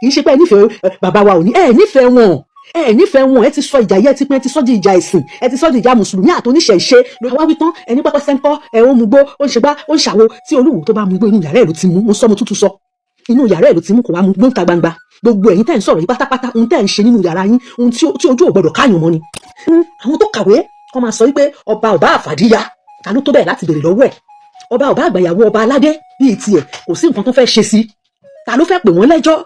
kì í ṣe pé ẹ nífẹ̀ẹ́ bàbá wa Ọọ̀ni, ẹ nífẹ̀ẹ́ wọn, ẹ ti sọ ìjà yẹ ti pín, ẹ ti sọ di ìjà ẹ̀sìn, ẹ ti sọ di ìjà mùsùlùmí àtòníṣẹ̀ṣe ló wá wí tán ẹni pẹ́pẹ́ sẹ́ńkọ́ ẹ ó mugbó ó ń ṣègbá ó ń ṣàwo tí Olúwo tó bá mugbó inú yàrá ẹ̀ ló ti mú, mo sọ mo tútù sọ inú yàrá ẹ̀ ló ti mú, kò wá mugbó ń ta gbangba. Gbogbo ẹ̀yin tẹ́ ń sọ̀rọ̀ yìí pátápátá ohun tẹ́ ń ṣe nínú yàrá yín ohun tí ojú ò gbọdọ̀ káyàn mọ́ ni. Àwọn tó kàwé kọ́ máa sọ wípé ọba àfàdíyà ta ló tó bẹ́ẹ̀ láti béèrè lọ́wọ́ ẹ̀, ọba àgbàyàwó ọba aládé bíi tiẹ̀ kò sí nǹkan tó fẹ́ ṣe sí, ta ló fẹ́ pè wọ́n lẹ́jọ́?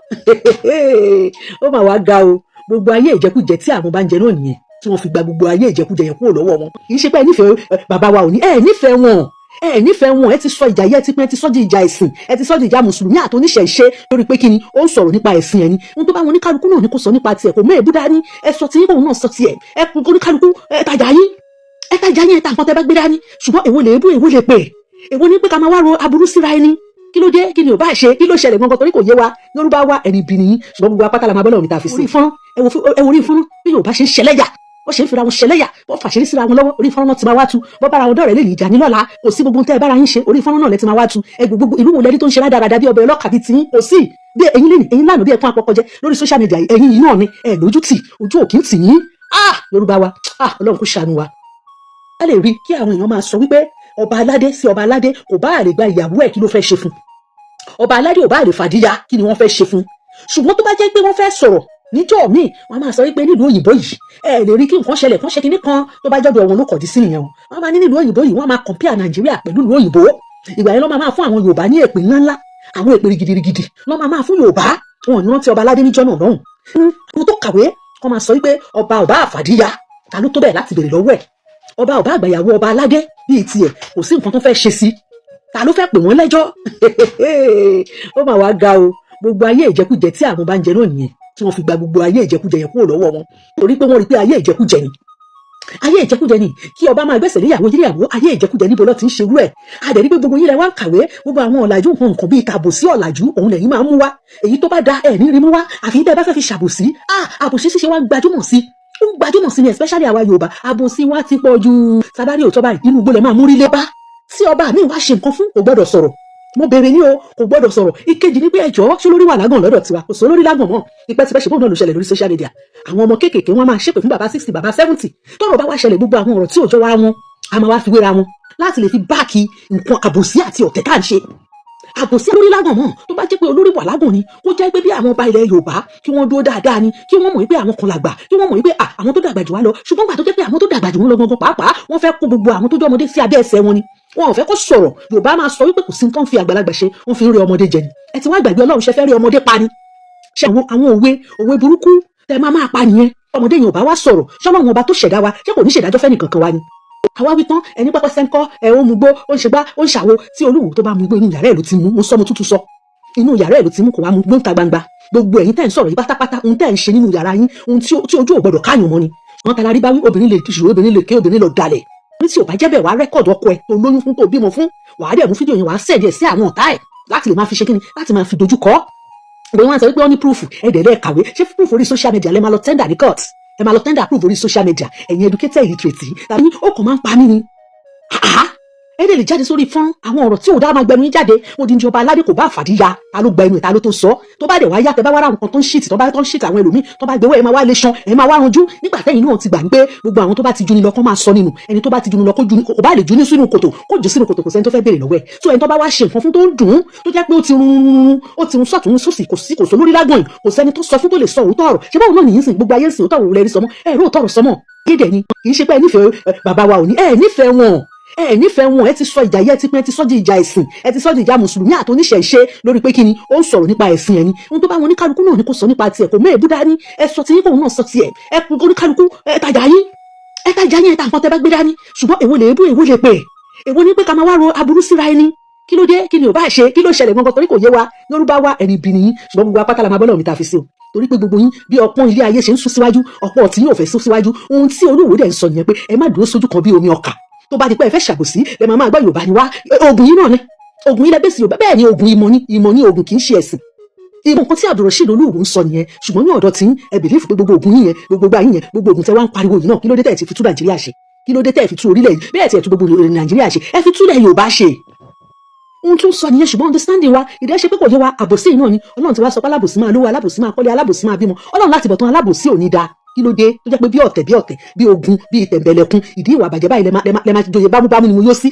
Ó mà wá ga o, gbogbo ayé ìjẹkújẹ tí àwọn bá ń jẹ náà nìyẹn tí wọ́n fi gba gbogbo ayé ìjẹkújẹ yẹn kúrò lọ́wọ́ wọn. Kì í ṣe pé ẹ nífẹ̀ẹ́ bàbá wa Ọọ̀ni, ẹ nífẹ̀ẹ́ wọn, ẹ ti sọ ìjà yẹ ti pín, ẹ ti sọ di ìjà ẹ̀sìn, ẹ ti sọ di ìjà mùsùlùmí àtòníṣẹ̀ṣe lórí pé kíni ó ń sọ̀rọ̀ nípa ẹ̀sìn ẹni ohun tó bá wọn oníkálukú náà ní kò sọ nípa tiẹ̀, kò mọ èébú dání, ẹ sọ tí yín náà sọ tiẹ̀, ẹ kún oníkálukú ẹ tajà yín ẹ ta nǹkan tẹ́ bá gbé dání, ṣùgbọ́n èwo lè ébú èwo lè pè, èwo ní pé ká máa wá ro aburú síra ẹni. Kí ló dé? Kí ni ò bá ṣe? Kí ló ṣẹlẹ̀ gangan? Torí kò yé wa. Yorùbá wa ẹni bí nìyí ṣùgbọ́n gbogbo apáta la máa bọ́lọ̀ mi ta fi sí. Orí ìfọ́nrán bí Yorùbá ṣe ń ṣẹlẹ́yà wọ́n ṣe ń fira wọn ṣẹlẹ́yà wọ́n fàṣírí síra wọn lọ́wọ́, orí ìfọ́nrán náà ti máa wá tu bọ́ bára wọn dọ̀rẹ́ lè lè jà ní lọ́la, kò sí gbogbo tẹ́ ẹ bára yín ṣe, orí ìfọ́nrán náà lẹ ti máa wá tu. Gbogbo ìlú wo lẹ́ni tó ń ṣe rádaràda bí ọbẹ̀ ọlọ́kà bíi tiyín? Kò sí. Bí ẹ̀yin lánàá bí ẹ̀kún àpọ̀kọ̀jẹ́ lórí social media ẹ̀yin yìí náà ni ẹ̀ lójú tì ojú òkì ń tì yín. Yorùbá wa Ọlọ́run kò ṣàánú wa. A lè rí kí àwọn èèyàn máa sọ wípé ọba aládé sí ọba aládé kò bá àlè gba ìyàwó ẹ̀ kí ló fẹ́ ṣe fún, ọba aládé ò bá àlè fàdíyà kí ni wọ́n fẹ́ ṣe fún. Ṣùgbọ́n tó bá jẹ́ pé wọ́n fẹ́ sọ̀rọ̀ níjọ́ míì wọ́n máa sọ wípé nílùú òyìnbó yìí ẹ lè rí kí nǹkan ṣẹlẹ̀ kán ṣe kinní kan tó bá jọ́dọ̀ wọn ló kọ̀dí sí nìyẹn o. Wọ́n máa ní nílùú òyìnbó yìí wọ́n máa compare Nàìjíríà pẹ̀lú ìlú òyìnbó. Ìgbà yẹn ló máa fún àwọn Yorùbá ní èpè ńláńlá, àwọn èpè gidigidi ló máa fún Yorùbá. Wọn ò ní rántí ọba aládé níjọ́ náà lọ́hùn. Àwọn tó kàwé kọ́ máa sọ wípé ọba àfàdíyà ta ló tó bẹ́ẹ̀ láti béèrè lọ́wọ́ ẹ̀, ọba àgbàyàwó ọba aládé bíi tiẹ̀ kò sí nǹkan tó fẹ́ ṣe sí, ta ló fẹ́ pè wọ́n lẹ́jọ́? Ó mà wá ga o, gbogbo ayé ìjẹkújẹ tí àwọn bá ń jẹ náà nìyẹn tí wọ́n fi gba gbogbo ayé ìjẹkújẹ yẹn kúrò lọ́wọ́ wọn torí pé wọ́n rí pé ayé ìjẹkújẹ ni kí ọba máa gbẹ̀sẹ̀ níyàwó yíyàwó ayé ìjẹkújẹ níbo ló ti ń ṣerú ẹ̀. Àdẹ̀rí pé gbogbo yín lẹ wá ń kàwé gbogbo àwọn ọ̀làjú nǹkan bíi tàbòsí ọ̀làjú òun lẹ́yìn máa ń mú wá, èyí tó bá da ẹ̀ ní rí mú wá àfi tẹ́ ẹ bá fẹ́ fi ṣàbòsí. Àbòsí ṣíṣe wá gbajúmọ̀ sí ni especially àwa Yorùbá, àbòsí wa ti pọ̀ ju sábàárì òtọ́ báyìí inú gbọ́lẹ̀ máa múrí lé bá. Tí ọba mi wá ṣe nǹkan fún kò gbọ́dọ̀ sọ̀rọ̀, mo bèrè ní o kò gbọ́dọ̀ sọ̀rọ̀. Ìkejì ni pé ẹjọ́ ṣé lórí wà lágàn lọ́dọ̀ tiwa, kò sí olórí lágàn mọ́. Tipẹ́tipẹ́ ṣe bóun náà ló ṣẹlẹ̀ lórí social media. Àwọn ọmọ kéékèèké wọn máa ṣépè fún bàbá 60 bàbá 70 tọ́rọ̀ bá wá ṣẹlẹ̀ gbogbo àwọn ọ̀rọ̀ tí ò jọ wá wọn a máa wá fi wéra wọn láti lè fi báàkì nǹkan àbòsí àti ọ̀tẹ̀ tá à ń ṣe. Àbòsí olórí lágàn mọ́ tó bá jẹ́ pé olórí wà lágàn ni kó jẹ́ pé bí àwọn ọba ilẹ̀ Yorùbá kí wọ́n dúró dáadáa ni, kí wọ́n mọ̀ pé àwọn kan làgbà, kí wọ́n mọ̀ pé àwọn tó dàgbà jù wá lọ, ṣùgbọ́n gbà tó jẹ́ pé àwọn tó dàgbà jù wọ́n lọ gangan pàápàá wọ́n fẹ́ kó gbogbo àwọn tó jẹ́ ọmọdé sí abẹ́ ẹsẹ̀ wọn ni, wọn ò fẹ́ kó sọ̀rọ̀. Yorùbá máa sọ wípé kò sí nǹkan fi àgbàlagbà ṣe, wọ́n fi ń rí ọmọdé jẹ ni. Ẹ ti wá gbàgbé Ọlọ́run ṣe fẹ́ rí ọmọdé pa ni. Ṣé àwọn òwe burúkú tẹ máa pa nìyẹn? Ọmọdé yẹn ò bá wá sọ̀rọ̀ ṣọ́lọ́run ọba tó ṣẹ̀dá wa ṣé kò ní ṣèdájọ́ fẹ́ nìkankan wa ni? Àwa wí tán ẹni pẹ́pẹ́ sẹ́ńkọ́ ẹ ó mugbó ó ń ṣègbá ó ń ṣàwo tí Olúwo tó bá mugbó inú yàrá ẹ̀ ló ti mú, mo sọ mo tútù sọ inú yàrá ẹ̀ ló ti mú, kò wá mugbó ń ta gbangba. Gbogbo ẹ̀yin tẹ́ ń sọ̀rọ̀ yìí pátápátá ohun tẹ́ ń ṣe nínú yàrá yín ohun tí ojú ò gbọdọ̀ káyàn mọ́ ni. Wọ́n tala rí bá wí obìnrin lè ṣòro obìnrin lè ké obìnrin lọ dalẹ̀ ní tí ò bá jẹ́ bẹ́ẹ̀ wàá rẹ́kọ̀dù ọkọ ẹ̀ tó lóyún fún tó bímọ fún, wàá dẹ̀ mú fídíò yẹn wàá sẹ̀dí ẹ̀ sí àwọn ọ̀tá ẹ̀ láti lè máa fi ṣe kíni láti máa fi dojú kọ́. Bóyá wọ́n sọ wípé wọ́n ní proof ẹ̀dẹ̀ lẹ́ẹ̀ kàwé, ṣé proof orí social media lẹ́ máa lọ tender ní court, ẹ máa lọ tender proof orí social media ẹ̀yin educated illiterate tàbí ó kàn máa ń pa mí ni. Ẹ̀dẹ̀ lè jáde sórí fún àwọn ọ̀rọ̀ tí ò dá máa gbẹnu yín jáde odindi ọba aládé kò bá àfàdíyà ta ló gba ẹnu ẹ̀ ta ló tó sọ tó bá dẹ̀ wá yá tẹ bá wá ra nǹkan tó ń ṣìtì tó ń ṣìtì àwọn ẹlòmíì tó bá gbéwọ́ ẹ máa wá lè ṣan ẹ máa wá ranjú nígbà tẹ́yìn náà ti gbà pé gbogbo àwọn tó bá ti juni lọ kó máa sọ nínú ẹni tó bá ti juni lọ kó bá lè juni sínú kòtò kó jù sínú kòtò kò sẹ́ni tó fẹ́ béèrè lọ́wọ́ ẹ̀ tó ẹni tó bá wá ṣe nǹkan fún tó ń dùn ún tó jẹ́ pé ó ti run sọ̀tún sósì kò sí lórí lágbọ̀n kò sẹ́ni tó sọ fún tó lè sọ òótọ́ ọ̀rọ̀ ṣé báwo náà nìyí sìn gbogbo ayé sìn òótọ́ ọ̀rọ̀ lẹ́rí sọmọ́ ẹ̀rọ òótọ́ ọ̀rọ̀ sọmọ́ kéde ni kì í ṣe pé ẹ nífẹ̀ẹ́ bàbá wa Ọọ̀ni ẹ nífẹ̀ẹ́ wọn ẹ ti sọ ìjà yẹ ti pín, ẹ ti sọ di ìjà ẹ̀sìn, ẹ ti sọ di ìjà mùsùlùmí àtòníṣẹ̀ṣe lórí pé kíni ó ń sọ̀rọ̀ nípa ẹ̀sìn ẹni ohun tó bá wọn oníkálukú náà ní kò sọ nípa tiẹ̀ kò mọ èébú dání, ẹ sọ tí yín kóun náà sọ tiẹ̀, ẹ kún oníkálukú ẹ tajà yín ẹ ta nǹkan tẹ bá gbé dání, ṣùgbọ́n èwo lè ébú èwo lè pè, èwo ní pé ká máa wá ro aburú síra ẹni. Kí ló dé? Kí ni ò bá ṣe? Kí ló ṣẹlẹ̀ gangan? Torí kò yé wa. Yorùbá wa ẹni bí nìyí ṣùgbọ́n gbogbo apáta la máa bọ́lọ̀ mi ta fi sí o torí pé gbogbo yín bí ọpọ́n ilé ayé ṣe ń sún síwájú ọ̀pọ̀ tí yóò fẹ́ sún síwájú ohun tí Olúwo dẹ̀ ń sọ nìyẹn pé ẹ má dúró sójú kan bí omi ọkà tó bá di pé ẹ fẹ́ ṣàbòsí ẹ máa gbọ́ Yorùbá ni wá oògùn yín náà ni oògùn yín lẹ́bẹ̀ẹ́sì Yorùbá bẹ́ẹ̀ ni oògùn ìmọ̀ ní oògùn kì í ṣe ẹ̀sìn. Ìmọ̀ nǹkan tí Abdulrasheed Olúwo ń sọ nìyẹn ṣùgbọ́n ní ọ̀dọ̀ tí ẹ bìlífù pé gbogbo oògùn yín yẹn gbogbo gbà yín yẹn gbogbo oògùn tẹ wá ń pariwo yìí náà kí ló dé tẹ̀ ti fi tú Nàìjíríà ṣe, kí ló dé tẹ̀ fi tú orílẹ̀ yìí bẹ́ẹ̀ tẹ̀ tú gbogbo Nàìjíríà ṣe ẹ fi túlẹ̀ Yorùbá ṣe. ohun tó ń sọ nìyẹn, ṣùgbọ́n understanding wa ìdí ẹ ṣe pé kò yé wa. Àbòsí yìí náà ni Ọlọ́run ti wá sọ pé alábòsí máa lówó, alábòsí máa kọ́lé, alábòsí máa bímọ. Ọlọ́run láti bọ̀ tán alábòsí ò ní da. Kí ló dé tó jẹ́ pé bí ọ̀tẹ̀ bí ogun bí ìtẹ̀m̀bẹ̀lẹ̀kun ìdí ìwà àbàjẹ́ báyìí lẹ máa joyè bámúbámú ni mo yó sí,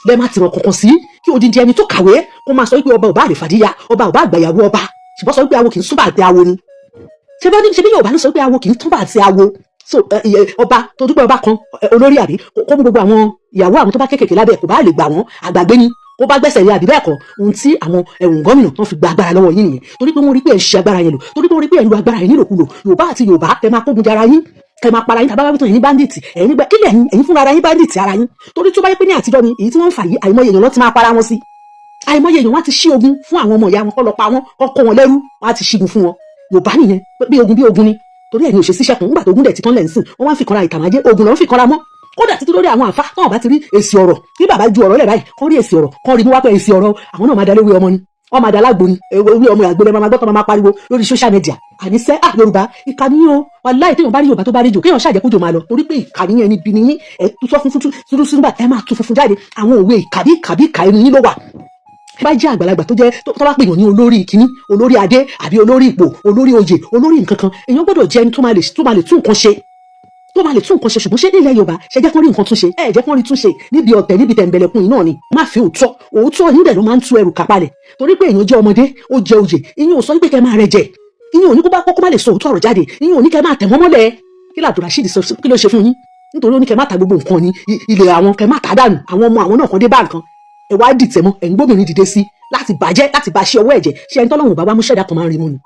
lẹ máa tìrọ̀ kankan sí kí odindi ẹni tó kàwé kó máa sọ wípé ọba ò bá àlèfàdíyà, ọba ò bá àgbàyàwó ọba, ṣùgbọ́n sọ wípé awo kì í súnbà àti awo ni. ṣé bí Yorùbá ló sọ wípé awo kì í túnbà àti awo. So ọba tó dúpẹ́ ọba kan olórí àbí kó mú gbogbo àwọn ìyàwó àwọn tó bá kéékèèké lábẹ́ kò bá lè gbà wọ́n àgbàgbé ni ó bá gbẹ́sẹ̀ lé àbí bẹ́ẹ̀ kọ́. Ohun tí àwọn gómìnà tán fi gba agbára lọ́wọ́ yín nìyẹn, torí pé wọ́n rí pé ẹ̀ ń ṣe agbára yẹn lò, torí pé wọ́n rí pé ẹ̀ ń lo agbára yẹn nílòkulò. Yorùbá àti Yorùbá kẹ́ máa kógun jara yín, kẹ́ máa para yín, tàbá wá wípé ẹ̀yin bandit, ẹ̀yin gbẹ kílẹ̀ ẹ̀yin fúnra ara yín bandit ara yín. Torí tó bá yẹ pé ní àtijọ́ ni èyí tí wọ́n ń fà yìí àìmọye èèyàn ló ti máa para wọn sí, àìmọye èèyàn wọ́n ti ṣí ogun fún àwọn ọmọ ìyá wọn kọ́ lọ pa wọn kọ́ kó wọn lẹ́rú, wọ́n á ti ṣígun fún wọn. Yorùbá nìyẹn, bí ogun ni, torí ẹ̀yin ò ṣe síṣẹ́ kan nígbà tó ogun dẹ̀ ti tán lẹ́ǹsìn wọ́n wá ń fi kanra ìtàmájẹ́ ogun lọ́n fi kanra mọ́. Kódà títí lórí àwọn àfa náà bá ti rí èsì ọ̀rọ̀ kí bàbá ju ọ̀rọ̀ lẹ̀ báyìí kọ́ rí èsì ọ̀rọ̀ kọ́ rí mú wá pé èsì ọ̀rọ̀ àwọn náà máa da léwé ọmọ ni wọ́n máa da lágbo ni ewé ọmọ àgbélé máa gbọ́tọ̀ máa pariwo lórí social media. Àníṣe Yorùbá ìkànnì yín o, wàláhì téèyàn bá rí Yorùbá tó bá rí jò kéèyàn ṣàjẹkújò máa lọ, torí pé ìkànnì yẹn níbi ni yín ẹ tún sọ fún súnúbà ẹ máa tún funfun jáde. Àwọn òwe ìkà inú yín ló wà. Bá jẹ́ àgbàlagbà tó bá pèèyàn ní olórí ìkíní, olórí adé àbí olórí ipò, olórí oyè, olórí nǹkan kan, èèyàn gbọ́dọ̀ jẹ́ ẹni tó máa lè tún nǹkan ṣe, ṣùgbọ́n ṣé nílẹ̀ Yorùbá ṣe jẹ́ kán rí nǹkan tún ṣe, jẹ́ kán rí tún ṣe níbi ọ̀tẹ̀ níbi tẹ̀m̀bẹ̀lẹ̀kun yìí náà ni. Má fi òótọ́ yín dẹ̀ ló máa ń tú ẹrù kápálẹ̀, torí pé èèyàn jẹ́ ọmọdé ó jẹ oyè, ìyẹn ò sọ wípé kẹ́ máa rẹ jẹ, ìyẹn ò ní kó má lè sọ òótọ́ ọ̀rọ̀ jáde, ìyẹn ò ní kẹ́ máa tẹ̀ wọ́n mọ́lẹ̀. Kí Abdulrasheed sọ kí ló ṣe fún yín? Nítorí ó ní kẹ́ má ta gbogbo nǹkan ní ilé àwọn, kẹ́ má ta dànù, àwọn ọmọ àwọn náà kan dé bá nǹkan ẹ wá dìtẹ̀ mọ́, ẹ̀ ń gbóbìnrin dìde sí láti bàjẹ́ láti bá ṣe ọwọ́ ẹ̀jẹ̀. Ṣé ẹni tọ́lọ́run bá wá mú ṣẹ̀dá kan máa ń rí mú ni?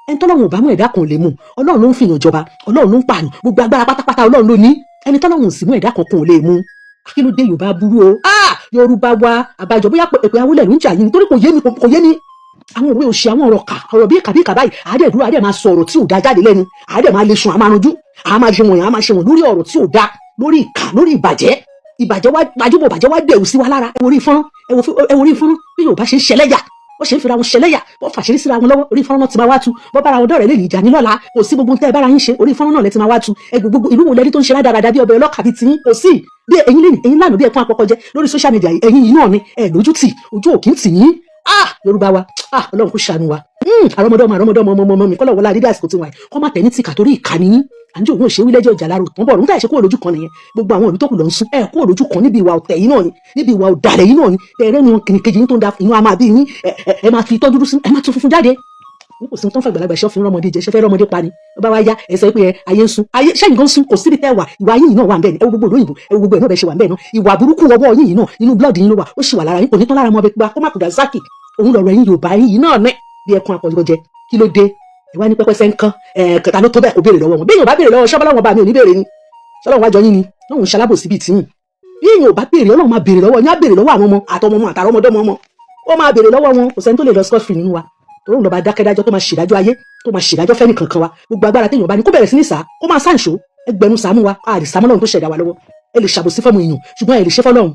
ẹni tọ́lọ́run ò bá mú ẹ̀dá kan lè mú. Ọlọ́run ló ń fìyàn jọba, Ọlọ́run ló ń pààyàn, gbogbo agbára pátápátá Ọlọ́run ló ní. Ẹni tọ́lọ́run sì mú ẹ̀dá kan ò lè mú. Kí ló dé Yorùbá burú o? Yorùbá wa àbájọ bóyá èpè awúlẹ̀ ló ń jà yín nítorí kò yé mi. Àwọn òwe òṣì àwọn ọ̀rọ̀ bí kàbíkà báyìí àádẹ́ dúró àádẹ́ máa sọ ọ̀rọ̀ tí ò da jáde lẹ́nu, àádẹ́ máa lè sun àmàranjú, àá ṣe wọ̀n lórí ọ̀rọ̀ tí ò da, lórí ìkà, lórí ìbàjẹ́ wá gbajúmọ̀ bàjẹ́ wá dẹ̀rù sí wa lára. ẹ wo orí fọ́nrán bí Yorùbá ṣe ń ṣẹlẹ́yà, wọ́n ṣe ń fira wọn ṣẹlẹ́yà, wọ́n fàṣírí síra wọn lọ́wọ́. Orí fọ́nrán náà ti máa wá tu, bọ́ bára wọn dọ̀rẹ́ lè ìjà ní lọ́la, kò sí gbogbo tẹ́ ẹ bára yín ṣe, orí fọ́nrán náà lẹ ti máa wá tu. Gbogbo ìlú wo lẹ́ni tó ń ṣe rádaràda bí ọbẹ̀ ọlọ́kà bíi tiyín? Kò sí. Bí ẹ̀yin lánàá bí ẹ̀kún àpọ̀kọ jẹ lórí social media ẹ̀yin yìí náà ni ẹ̀ lójú tì, ojú òkín tì yín. Yorùbá wa Ọlọ́run kò ṣàánú wa. Àrọ́mọdọ́mọ ọmọ mi kọ́lọ̀ wọlé adídá àsìkò tí wọ́n kọ́ máa tẹ̀ ní tìkà torí ìkànnì yín. Àǹjẹ́ òun ò ṣe wílẹ́jọ́ ìjà lárò tán bọ̀rọ̀ nígbà ìṣe kúrò lójú kan nìyẹn. Gbogbo àwọn ìlú tó kù lọ ń sún kúrò lójú kan níbi ìwà ọ̀tẹ̀ yìí náà ni, níbi ìwà ọ̀dàlẹ̀ yìí náà ni. Ẹ̀rẹ́ ni wọn kìnnìkejì yín tó ń da inú àmà bí yín ẹ máa fi itọ́ dúdú sí, ẹ máa tún funfun jáde. Kò sí tó ń fàgbàlagbà ṣọ́ fi rọmọdé jẹ, ṣẹfẹ́ rọmọdé pa ni. Ó bá wá yá ẹ sọ pé ayé ń sun, ayé ṣẹ́yìn gan sun, kò síbi tẹ́ wà, ìwà yín yìí náà wà ń bẹ́ẹ̀ ni. Ẹ wo gbogbo olóyìnbó, ẹ wo gbogbo ẹ̀ náà bẹ́ẹ̀ ṣe wà ń bẹ́ẹ̀ náà. Ìwà burúkú ọwọ́ yín yìí náà nínú blood yín ló wà, ó sì wà lára yín, kò ní tán lára ọmọ ọbẹ̀ pa kó má kùdà sákì. Òun lọ̀rọ̀ yín Yorùbá yìí náà ní bí ẹkún àpọ̀jọ. Kí ló dé? Ẹ wá ní pẹ́pẹ́sẹ́ nǹkan kẹta ló tó bẹ́ẹ̀ kó béèrè lọ́wọ́ wọn. Bí èèyàn bá béèrè lọ́wọ́ ṣọ́bọ́láwọn bá mi ò ní béèrè ni. Ṣọ́lọ́run wájọ yín ni lóun ṣalábòsí bíi tiyín. Bí èèyàn ò bá béèrè Ọlọ́run máa béèrè lọ́wọ́ yín, á béèrè lọ́wọ́ àwọn ọmọ àtọmọ àtàrọmọdọ́mọ ọmọ. Ó máa béèrè lọ́wọ́ wọn, kò sẹ́ni tó lè lọ scot free nínú wa. Òun lọ́ba dákẹ́dájọ́ tó máa ṣèdájọ́ ayé, tó máa ṣèdájọ́ fẹ́ni kankan wa. Gbogbo agbára téèyàn bá ní kó bẹ̀rẹ̀ sí ní sá, kó máa sáǹṣó, ẹgbẹ̀rún sàmú wa, àdìsámọ́ Ọlọ́run tó ṣẹ̀dá wa lọ́wọ́. Ẹ lè ṣàbòsí fọ́mọ èèyàn, ṣùgbọ́n ẹ lè ṣe fọ́lọ́run.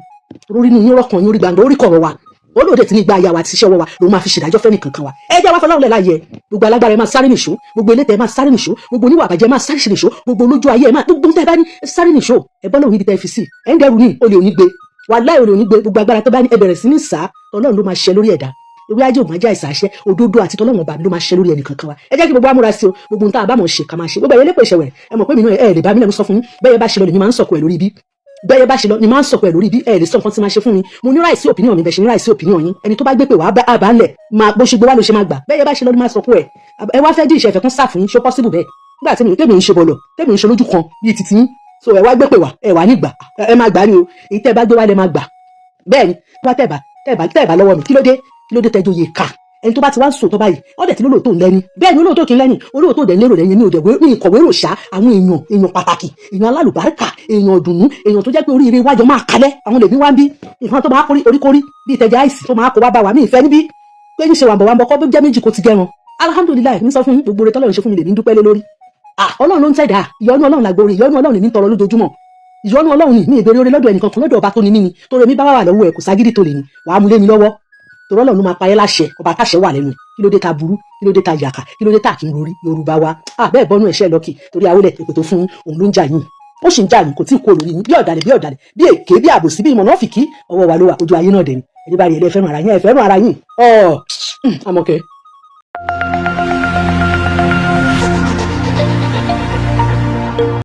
Orí inú yín rọ̀kàn yín, orí gbàgbọ́, orí kọ̀rọ̀ wa. Olóòdè tí ní gba aya wa ti ṣiṣẹ́ ọwọ́ wa ló máa fi ṣèdájọ́ fẹ́ni kankan wa. Ẹ jẹ́ wá fọlọ́run lẹ̀ láàyè. Gbogbo alágbára ẹ máa sáré nìṣó, gbogbo elétẹ̀ ẹ máa sáré nìṣó, gbogbo oníwà àbàjẹ́ máa sáré nìṣó, gbogbo olójú ayé ẹ máa gbogbo tẹ́ bá ní sáré nìṣó. Ẹ bọ́ lóhun níbi tẹ́ fi sí. Ẹ ń dẹrù ní olè òní gbé. Wàláhì olè òní gbé. Gbogbo agbára tó bá ní ẹ bẹ̀rẹ̀ sí ní sá, Ọlọ́run ló máa ṣẹ lórí ẹ̀dá. Ewé ajé òun ajá ìsàṣẹ, òdodo àti tọ́lọ́run ọba ló máa ṣẹ lórí ẹnì kankan wa. Ẹ jẹ́ kí gbogbo amúra sí o, gbogbo nǹkan àbámọ̀ ṣe ká máa ṣe. Gbogbo ẹ̀yẹ lépò ìṣẹ̀wẹ̀ ẹ mọ̀ pé mi náà ẹ lè bá mi lẹ́nu sọ fún yín. Bẹ́ẹ̀ bá ṣe lọ lèmi máa ń sọ̀kò ẹ̀ lórí bí. Bẹ́ẹ̀ bá ṣe lọ ni máa ń sọ̀kò ẹ̀ lórí bí ẹ lè sọ nǹkan tí máa ṣe fún mi. Mo ní ráìsí opinion mi bẹ̀ ṣe ní ráìsí opinion yín. Ẹni tó bá gbé pé wàá bá ń lẹ̀ máa bó ṣe gbé wá ló ṣe máa gbà. Bẹ́ẹ̀ bá ṣe lọ ni máa sọ̀kò ẹ̀. Ẹ wá fẹ́ dí ìṣẹ̀fẹ̀ kan sáà fún yín, ṣó possible bẹ́ẹ̀. Nígbà tí tèmi ń ṣe bọ̀lọ̀, tèmi ń ṣe lójú kan bíi titi yín. So ẹ wá gbé pé wà ẹ wà nígbà ẹ máa gbà ni o. Èyí tẹ́ bá gbé wá lẹ máa gbà. Bẹ́ẹ̀ ni wá tẹ́ bá lọ́wọ́ mi. Kí ló dé tẹ́jú yé ká. Ẹni tó bá ti wá ń sòótọ́ báyìí ọ̀dẹ̀ tí lólóòótọ́ ń lẹ́ni. Bẹ́ẹ̀ ni olóòótọ́ kì í lẹ́ni, olóòótọ́ dẹ̀ ń lérò lẹ́yìn ní òdẹ̀wé ní ìkọ̀wé rò ṣá. Àwọn èèyàn pàtàkì, èèyàn alálùbáríkà, èèyàn ọ̀dùnnú, èèyàn tó jẹ́ pé oríire wájọ máa kalẹ̀. Àwọn lèmi wá ń bí nǹkan tó máa oríkórí bíi tẹ̀jẹ̀ àìsí tó máa kó wá bá wa mí ìfẹ́ níbí. Pé ní ṣe wàǹbọ̀ kọ́ bó jẹ́ méjì kó ti gẹran. Alhamdulilayi ní sọ fún gbogbo rẹ̀ tọ́lọ́run ṣe fún mi lèmi ń dúpẹ́ lé lórí. Ọlọ́run ló ń tẹ̀dá, ìyọ́nú Ọlọ́run làgbóore, ìyọ́nú Ọlọ́run ní tọrọ lójoojúmọ́. Ìyọ́nú Ọlọ́run ní ìbéèrè orí lọ́dọ̀ ẹnìkan kan lọ́dọ̀ ọba tó ní mí ni, tó rẹ̀ mí bá wà lọ́wọ́ ẹ̀ kò ságídí tó lè ní, wàá mú lé mi lọ́wọ́. Torí Ọlọ́run ló máa pa ẹ́ láṣẹ, ọba táṣẹ wà lẹ́nu. Kí ló dé ta burú, kí ló dé ta yàkà, kí ló dé ta kí n rorí Yorùbá wa. Bẹ́ẹ̀ bọ́nú ẹ̀ṣẹ́ lọ́kì torí àwọlẹ̀ èpè tó fún òun ló ń jà yín. Ó sì ń jà yín, kò tí ì kó lórí yín bí ọ̀dàlẹ̀ bí èké bí àbòsí bí ìmọ̀ náà fi kí ọwọ́ wa ló wà, ojú ayé náà dẹ̀ ni. ẹni bá rí ẹlẹ́ fẹ́ràn ara yín ẹ fẹ́ràn ara yín Àmọ̀kẹ́